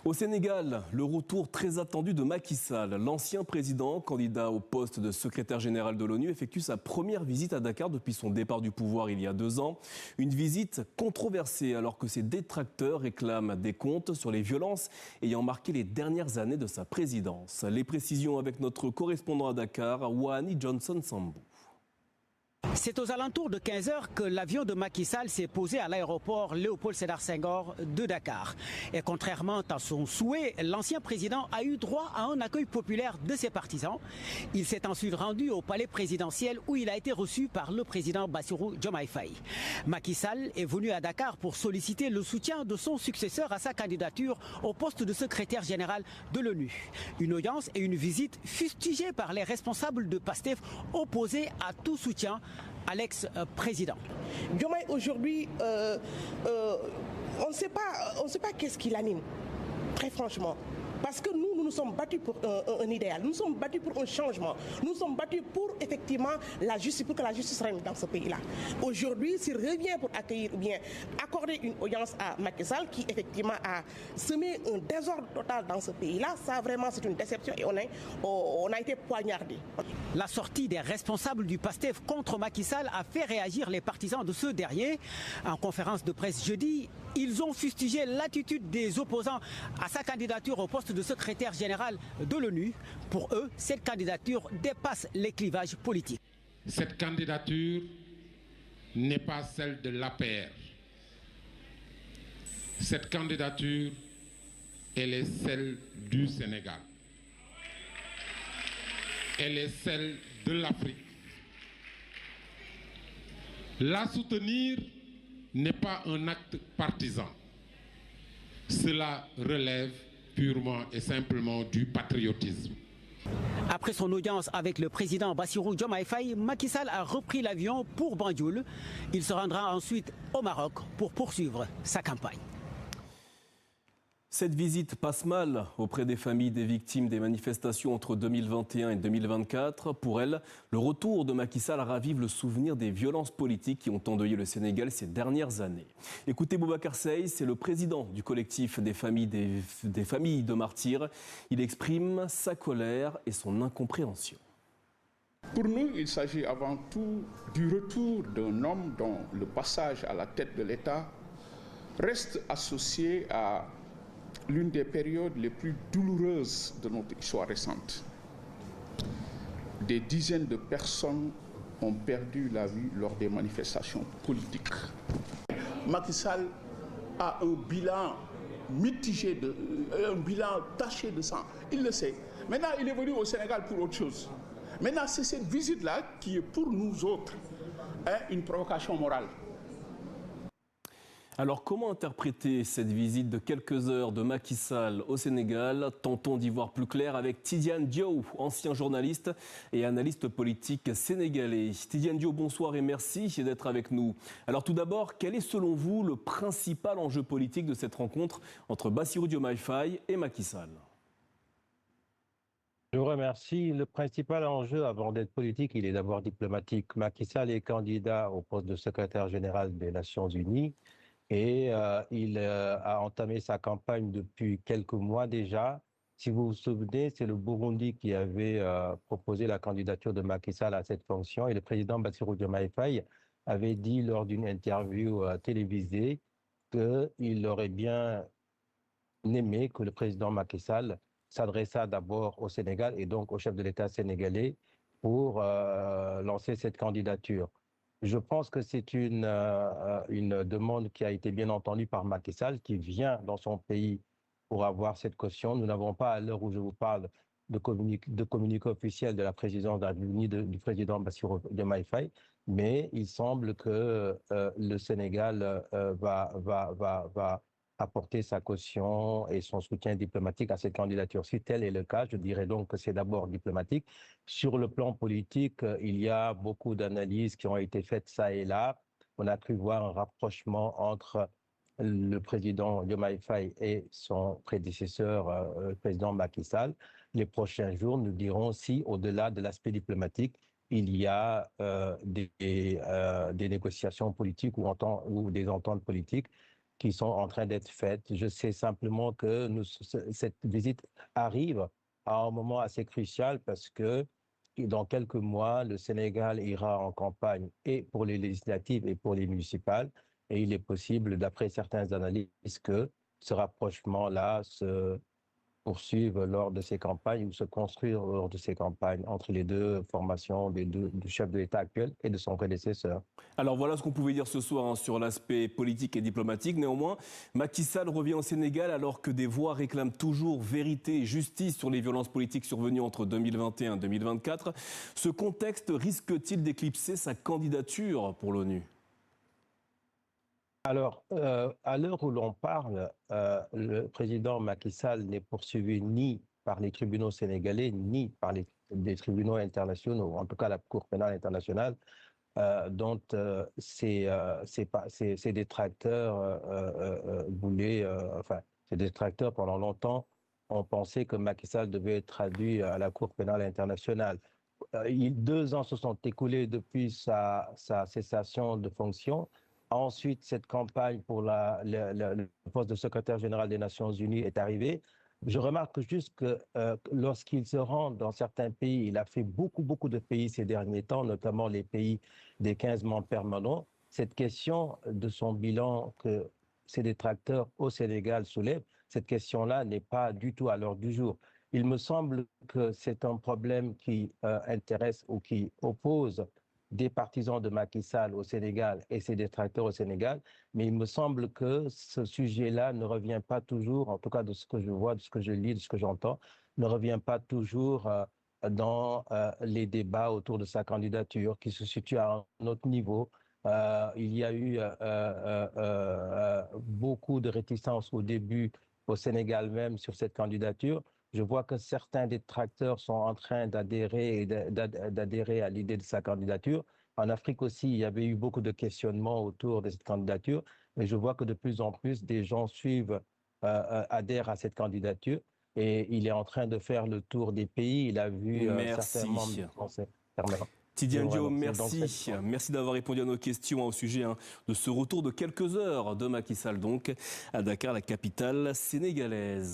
Au Sénégal, le retour très attendu de Macky Sall. L'ancien président, candidat au poste de secrétaire général de l'ONU, effectue sa première visite à Dakar depuis son départ du pouvoir il y a 2 ans. Une visite controversée alors que ses détracteurs réclament des comptes sur les violences ayant marqué les dernières années de sa présidence. Les précisions avec notre correspondant à Dakar, Wahani Johnson-Sambou. C'est aux alentours de 15 h que l'avion de Macky Sall s'est posé à l'aéroport Léopold Sédar Senghor de Dakar. Et contrairement à son souhait, l'ancien président a eu droit à un accueil populaire de ses partisans. Il s'est ensuite rendu au palais présidentiel où il a été reçu par le président Bassirou Diomaye Faye. Macky Sall est venu à Dakar pour solliciter le soutien de son successeur à sa candidature au poste de secrétaire général de l'ONU. Une audience et une visite fustigées par les responsables de PASTEF opposés à tout soutien à l'ex-président. Diomaye aujourd'hui, on ne sait pas qu'est-ce qui l'anime, très franchement. Parce que nous nous sommes battus pour un idéal, nous nous sommes battus pour un changement, nous nous sommes battus pour effectivement la justice, pour que la justice règne dans ce pays-là. Aujourd'hui, s'il revient pour accueillir ou bien accorder une audience à Macky Sall qui effectivement a semé un désordre total dans ce pays-là, ça vraiment c'est une déception et on a été poignardés. La sortie des responsables du PASTEF contre Macky Sall a fait réagir les partisans de ce dernier. En conférence de presse jeudi, ils ont fustigé l'attitude des opposants à sa candidature au poste de secrétaire général de l'ONU. Pour eux, cette candidature dépasse les clivages politiques. Cette candidature n'est pas celle de l'APR. Cette candidature, elle est celle du Sénégal. Elle est celle de l'Afrique. La soutenir n'est pas un acte partisan. Cela relève purement et simplement du patriotisme. Après son audience avec le président Bassirou Diomaye Faye, Macky Sall a repris l'avion pour Banjul. Il se rendra ensuite au Maroc pour poursuivre sa campagne. Cette visite passe mal auprès des familles des victimes des manifestations entre 2021 et 2024. Pour elles, le retour de Macky Sall ravive le souvenir des violences politiques qui ont endeuillé le Sénégal ces dernières années. Écoutez Boubacar Seye, c'est le président du collectif des familles de martyrs. Il exprime sa colère et son incompréhension. Pour nous, il s'agit avant tout du retour d'un homme dont le passage à la tête de l'État reste associé à l'une des périodes les plus douloureuses de notre histoire récente. Des dizaines de personnes ont perdu la vie lors des manifestations politiques. Macky Sall a un bilan mitigé, un bilan taché de sang. Il le sait. Maintenant, il est venu au Sénégal pour autre chose. Maintenant, c'est cette visite-là qui est pour nous autres une provocation morale. Alors, comment interpréter cette visite de quelques heures de Macky Sall au Sénégal? Tentons d'y voir plus clair avec Tidiane Diaw, ancien journaliste et analyste politique sénégalais. Tidiane Diaw, bonsoir et merci d'être avec nous. Alors tout d'abord, quel est selon vous le principal enjeu politique de cette rencontre entre Bassirou Diomaye Faye et Macky Sall? Je vous remercie. Le principal enjeu, avant d'être politique, il est d'abord diplomatique. Macky Sall est candidat au poste de secrétaire général des Nations Unies. Et il a entamé sa campagne depuis quelques mois déjà. Si vous vous souvenez, c'est le Burundi qui avait proposé la candidature de Macky Sall à cette fonction. Et le président Bassirou Diomaye Faye avait dit lors d'une interview télévisée qu'il aurait bien aimé que le président Macky Sall s'adressât d'abord au Sénégal et donc au chef de l'État sénégalais pour lancer cette candidature. Je pense que c'est une demande qui a été bien entendue par Macky Sall, qui vient dans son pays pour avoir cette caution. Nous n'avons pas, à l'heure où je vous parle, de communiqué officiel de la présidence du président Bassirou Diomaye Faye, mais il semble que le Sénégal va apporter sa caution et son soutien diplomatique à cette candidature. Si tel est le cas, je dirais donc que c'est d'abord diplomatique. Sur le plan politique, il y a beaucoup d'analyses qui ont été faites ça et là. On a cru voir un rapprochement entre le président Diomaye Faye et son prédécesseur, le président Macky Sall. Les prochains jours nous dirons si, au-delà de l'aspect diplomatique, il y a des négociations politiques ou des ententes politiques qui sont en train d'être faites. Je sais simplement que cette visite arrive à un moment assez crucial parce que dans quelques mois, le Sénégal ira en campagne et pour les législatives et pour les municipales. Et il est possible, d'après certaines analyses, que ce rapprochement-là se poursuive lors de ces campagnes ou se construire lors de ces campagnes entre les deux formations du chef de l'État actuel et de son prédécesseur. Alors voilà ce qu'on pouvait dire ce soir sur l'aspect politique et diplomatique. Néanmoins, Macky Sall revient au Sénégal alors que des voix réclament toujours vérité et justice sur les violences politiques survenues entre 2021 et 2024. Ce contexte risque-t-il d'éclipser sa candidature pour l'ONU ? Alors, à l'heure où l'on parle, le président Macky Sall n'est poursuivi ni par les tribunaux sénégalais, ni par des tribunaux internationaux, en tout cas la Cour pénale internationale, dont ses détracteurs ses détracteurs pendant longtemps ont pensé que Macky Sall devait être traduit à la Cour pénale internationale. 2 ans se sont écoulés depuis sa cessation de fonction. Ensuite, cette campagne pour le poste de secrétaire général des Nations Unies est arrivée. Je remarque juste que lorsqu'il se rend dans certains pays, il a fait beaucoup de pays ces derniers temps, notamment les pays des 15 membres permanents. Cette question de son bilan que ses détracteurs au Sénégal soulèvent, cette question-là n'est pas du tout à l'ordre du jour. Il me semble que c'est un problème qui intéresse ou qui oppose des partisans de Macky Sall au Sénégal et ses détracteurs au Sénégal, mais il me semble que ce sujet-là ne revient pas toujours, en tout cas de ce que je vois, de ce que je lis, de ce que j'entends, ne revient pas toujours dans les débats autour de sa candidature, qui se situe à un autre niveau. Il y a eu beaucoup de réticences au début au Sénégal même sur cette candidature. Je vois que certains détracteurs sont en train d'adhérer à l'idée de sa candidature. En Afrique aussi, il y avait eu beaucoup de questionnements autour de cette candidature, mais je vois que de plus en plus des gens adhèrent à cette candidature, et il est en train de faire le tour des pays. Il a vu certains membres français. Tidiane Diop, merci. Merci d'avoir répondu à nos questions au sujet de ce retour de quelques heures de Macky Sall, donc, à Dakar, la capitale sénégalaise.